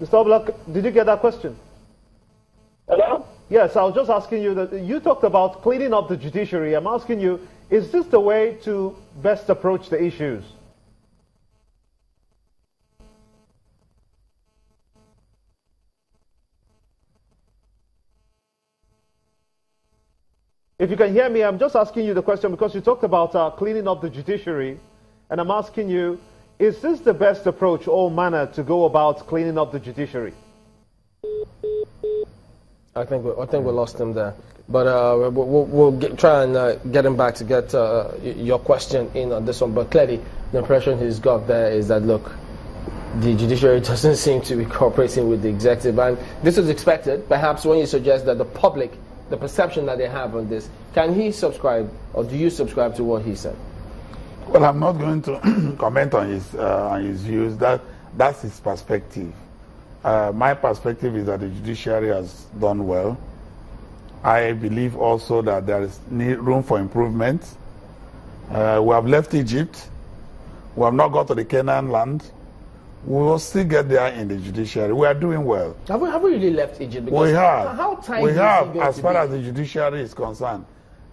Mr. Oblak, did you get that question? Hello? Yes, I was just asking you that you talked about cleaning up the judiciary. I'm asking you, is this the way to best approach the issues? If you can hear me, I'm just asking you the question because you talked about cleaning up the judiciary, and I'm asking you, is this the best approach or manner to go about cleaning up the judiciary? I think we lost him there, but we'll try and get him back to get your question in on this one. But clearly, the impression he's got there is that look, the judiciary doesn't seem to be cooperating with the executive, and this is expected. Perhaps when you suggest that the public, the perception that they have on this, can he subscribe, or do you subscribe to what he said? Well, I'm not going to comment on his views. That's his perspective. My perspective is that the judiciary has done well. I believe also that there is room for improvement. We have left Egypt. We have not got to the Canaan land. We will still get there in the judiciary. We are doing well. Have we really left Egypt? Because we have. How tight we is have, it going as to far be? as the judiciary is concerned.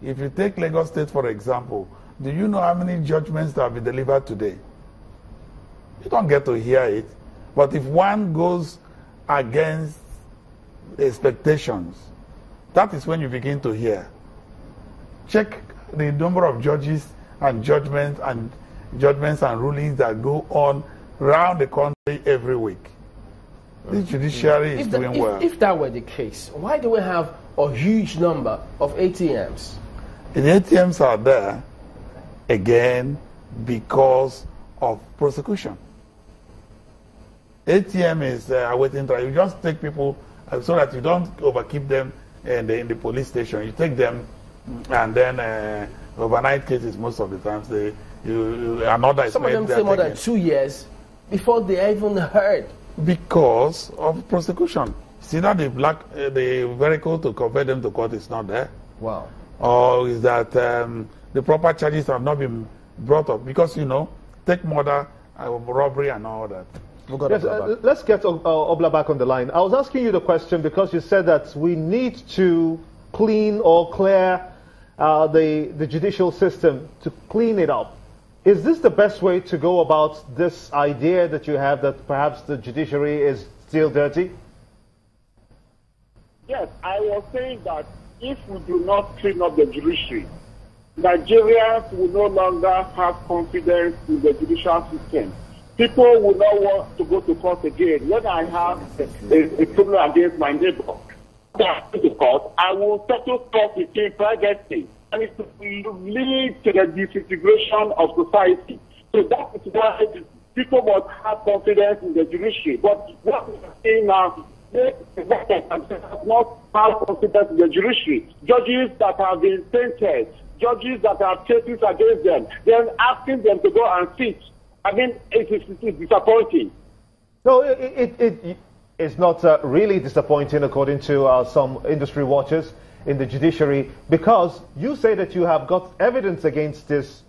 If you take Lagos State, for example, do you know how many judgments that have been delivered today? You don't get to hear it. But if one goes against the expectations, that is when you begin to hear. Check the number of judges and judgments and rulings that go on around the country every week. The judiciary is doing well. If that were the case, why do we have a huge number of ATMs? The ATMs are there, again, because of prosecution. ATM is awaiting trial. You just take people so that you don't overkeep them in the police station. You take them, and then overnight cases most of the times another is some of them stay more than 2 years before they even heard. Because of prosecution. See that the vehicle to convert them to court is not there. Wow. Or is that the proper charges have not been brought up because take murder, robbery, and all that. Yes, let's get Obla back on the line. I was asking you the question because you said that we need to clean or clear the judicial system to clean it up. Is this the best way to go about this idea that you have that perhaps the judiciary is still dirty? Yes, I was saying that if we do not clean up the judiciary, Nigerians will no longer have confidence in the judicial system. People will not want to go to court again. When I have a problem against my neighbor, to court, I will settle court with him privately. And it will lead to the disintegration of society. So that is why people must have confidence in the judiciary. But what we are saying now, they have not have confidence in the judiciary. Judges that have been tainted, judges that have cases against them, then asking them to go and sit. I mean, it is disappointing. No, it is not really disappointing according to some industry watchers in the judiciary, because you say that you have got evidence against these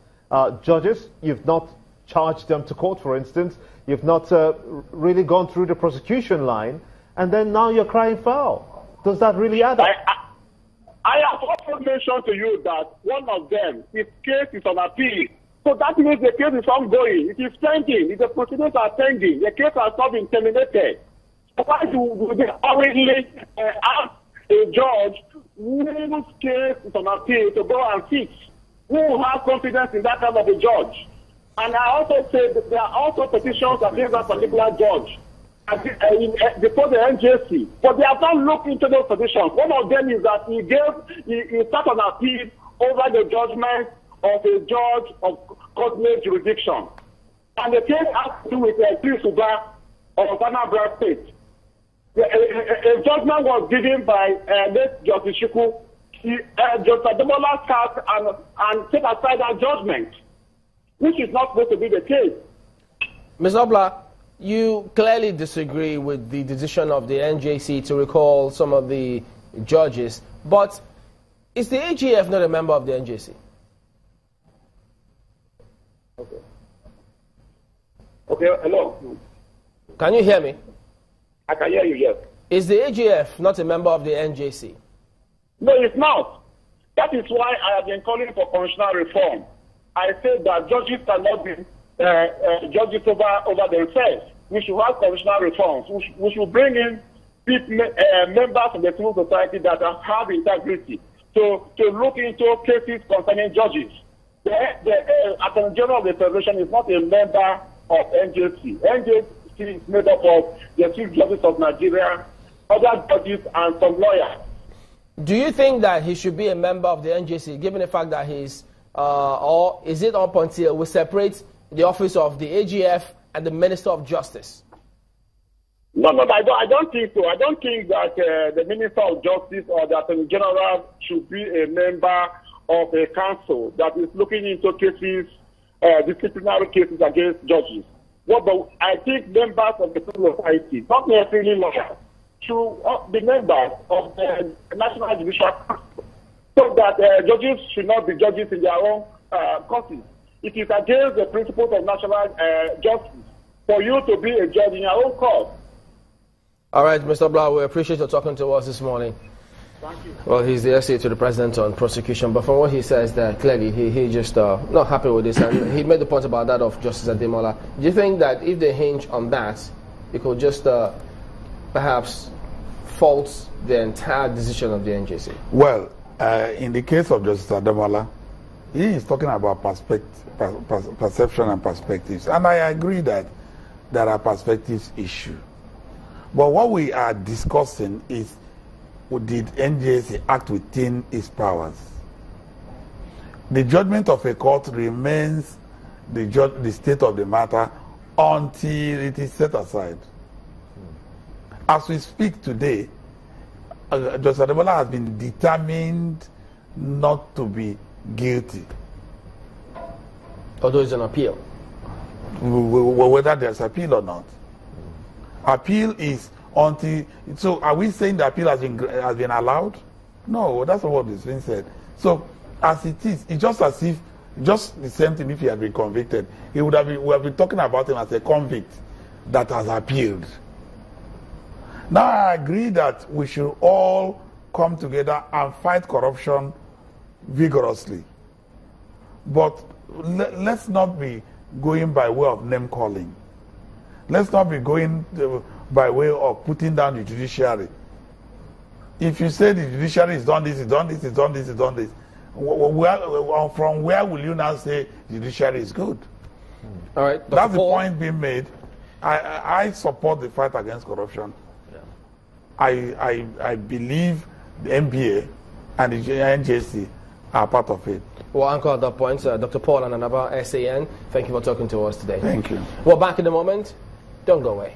judges. You've not charged them to court, for instance. You've not really gone through the prosecution line, and then now you're crying foul. Does that really add up? I have also mentioned to you that one of them, his case is on appeal. So that means the case is ongoing. It is pending. The proceedings are pending. The case has not been terminated. So why do they already ask a judge whose case is on appeal to go and sit? Who has confidence in that kind of a judge? And I also say that there are also petitions against that particular judge before the NJC. But they have not looked into those petitions. One of them is that he sat on appeal over the judgment of a judge of court-made jurisdiction. And the case has to do with Pres'l of Anambra State. A judgment was given by late Justice Shuku. Justice Ademola sat and set aside that judgment, which is not supposed to be the case. Ms. Obla, you clearly disagree with the decision of the NJC to recall some of the judges, but is the AGF not a member of the NJC? Okay, hello. Can you hear me? I can hear you, yes. Is the AGF not a member of the NJC? No, it's not. That is why I have been calling for constitutional reform. I said that judges cannot be judges over themselves. We should have constitutional reforms. We should bring in members of the civil society that have integrity to look into cases concerning judges. The Attorney General of the Federation is not a member of NJC. NJC is made up of the Chief Justice of Nigeria, other judges, and some lawyers. Do you think that he should be a member of the NJC, given the fact that he's, or is it up until we separate the office of the AGF and the Minister of Justice? No, I don't think so. I don't think that the Minister of Justice or the Attorney General should be a member of a council that is looking into cases, disciplinary cases against judges. But I think members of the civil society, not necessarily lawyers, should be members of the National Judicial Council, so that judges should not be judges in their own courses. It is against the principles of national justice for you to be a judge in your own court. All right, Mr. Blau, we appreciate you talking to us this morning. Thank you. Well, he's the essay to the president on prosecution, but from what he says there, clearly he just not happy with this, and he made the point about that of Justice Ademola. Do you think that if they hinge on that, it could just perhaps fault the entire decision of the NJC? Well, in the case of Justice Ademola, he is talking about perception and perspectives, and I agree that there are perspectives issue. But what we are discussing is, did NJC act within its powers? The judgment of a court remains the state of the matter until it is set aside. As we speak today, Justice Ademola has been determined not to be guilty. Although it's an appeal. Whether there's appeal or not. Appeal is until. So are we saying the appeal has been allowed? No, that's not what is being said. So as it is, it's just as if, just the same thing if he had been convicted. We would have been talking about him as a convict that has appealed. Now I agree that we should all come together and fight corruption vigorously. But let's not be going by way of name calling. Let's not be going by way of putting down the judiciary. If you say the judiciary has done this, it's done this, it's done this, it's done this, from where will you now say the judiciary is good? All right. That's the point being made. I support the fight against corruption. Yeah. I believe the NBA and the NJC are part of it. We'll anchor at that point. Dr. Paul and Anaba, SAN, thank you for talking to us today. Thank you. We're back in a moment. Don't go away.